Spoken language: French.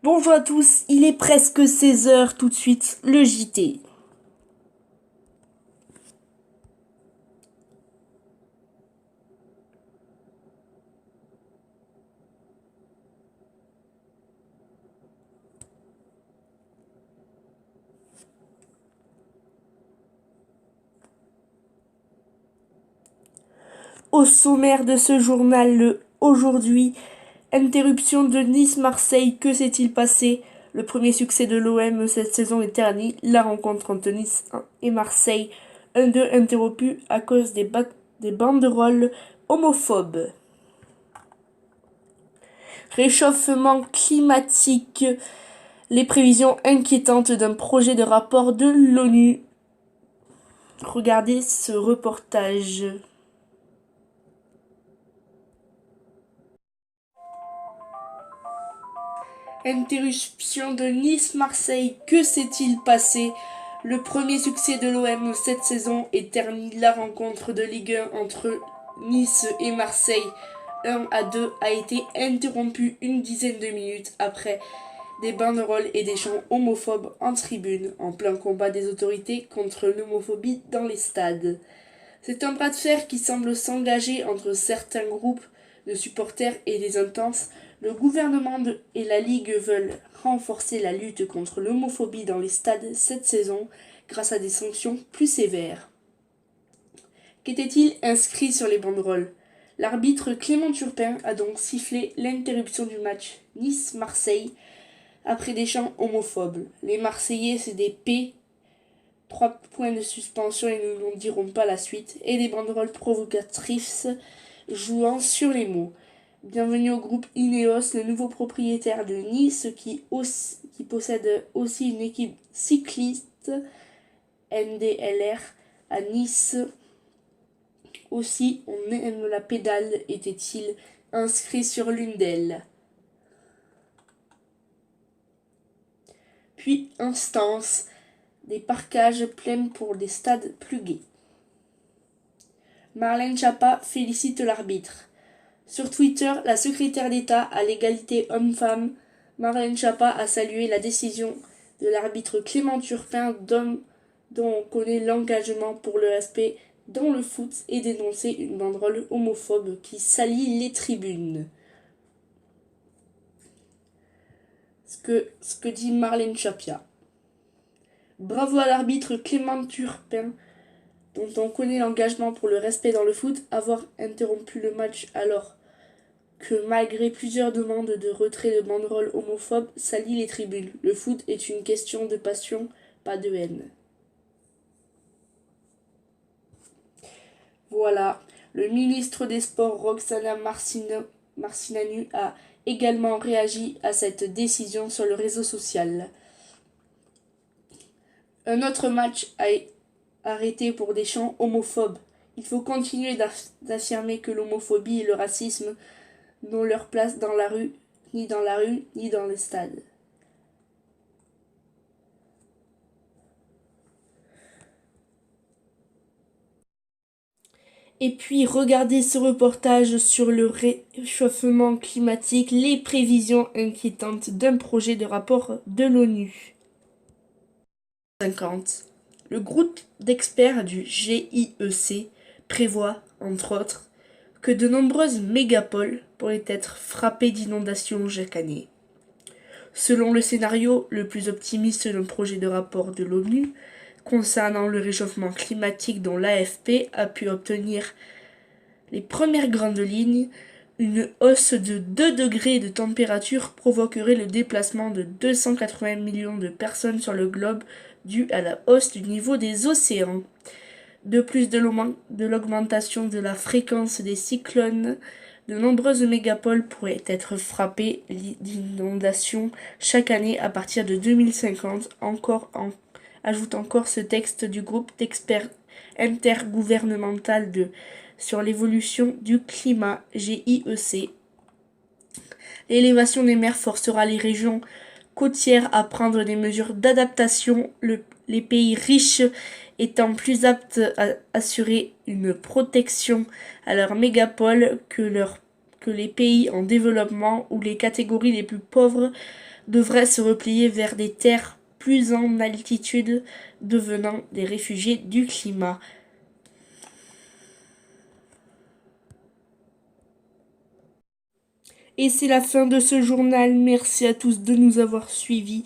Bonjour à tous, il est presque 16 heures. Tout de suite, le JT. Au sommaire de ce journal, aujourd'hui, interruption de Nice-Marseille, que s'est-il passé? Le premier succès de l'OM cette saison est terni, la rencontre entre Nice et Marseille, 1-2 interrompu à cause des banderoles homophobes. Réchauffement climatique, les prévisions inquiétantes d'un projet de rapport de l'ONU. Regardez ce reportage. Interruption de Nice-Marseille, que s'est-il passé? Le premier succès de l'OM cette saison est terni. La rencontre de Ligue 1 entre Nice et Marseille 1-2 a été interrompue une dizaine de minutes après des banderoles et des chants homophobes en tribune, en plein combat des autorités contre l'homophobie dans les stades. C'est un bras de fer qui semble s'engager entre certains groupes de supporters et les intenses. Le gouvernement et la Ligue veulent renforcer la lutte contre l'homophobie dans les stades cette saison grâce à des sanctions plus sévères. Qu'était-il inscrit sur les banderoles? L'arbitre Clément Turpin a donc sifflé l'interruption du match Nice-Marseille après des chants homophobes. Les Marseillais, c'est des P. 3 points de suspension et nous n'en dirons pas la suite, et des banderoles provocatrices jouant sur les mots. Bienvenue au groupe Ineos, le nouveau propriétaire de Nice qui possède aussi une équipe cycliste NDLR à Nice. Aussi, on aime la pédale, était-il inscrit sur l'une d'elles. Puis, instance, des parkages pleins pour des stades plus gais. Marlène Schiappa félicite l'arbitre. Sur Twitter, la secrétaire d'État à l'égalité homme-femme, Marlène Schiappa, a salué la décision de l'arbitre Clément Turpin, dont on connaît l'engagement pour le respect dans le foot, et dénoncé une banderole homophobe qui salit les tribunes. Ce que dit Marlène Schiappa. Bravo à l'arbitre Clément Turpin, dont on connaît l'engagement pour le respect dans le foot, avoir interrompu le match alors que malgré plusieurs demandes de retrait de banderoles homophobes salit les tribunes. Le foot est une question de passion, pas de haine. Voilà. Le ministre des Sports, Roxana Marcinanu, a également réagi à cette décision sur le réseau social. Un autre match a arrêté pour des chants homophobes. Il faut continuer d'affirmer que l'homophobie et le racisme n'ont leur place dans la rue, ni dans les stades. Et puis, regardez ce reportage sur le réchauffement climatique, les prévisions inquiétantes d'un projet de rapport de l'ONU. 50. Le groupe d'experts du GIEC prévoit, entre autres, que de nombreuses mégapoles pourraient être frappées d'inondations chaque année. Selon le scénario le plus optimiste d'un projet de rapport de l'ONU concernant le réchauffement climatique dont l'AFP a pu obtenir les premières grandes lignes, une hausse de 2 degrés de température provoquerait le déplacement de 280 millions de personnes sur le globe dû à la hausse du niveau des océans. De plus de l'augmentation de la fréquence des cyclones, de nombreuses mégapoles pourraient être frappées d'inondations chaque année à partir de 2050, ajoute encore ce texte du groupe d'experts intergouvernemental sur l'évolution du climat GIEC. L'élévation des mers forcera les régions côtières à prendre des mesures d'adaptation, les pays riches étant plus aptes à assurer une protection à leurs mégapoles que les pays en développement, où les catégories les plus pauvres devraient se replier vers des terres plus en altitude, devenant des réfugiés du climat. Et c'est la fin de ce journal. Merci à tous de nous avoir suivis.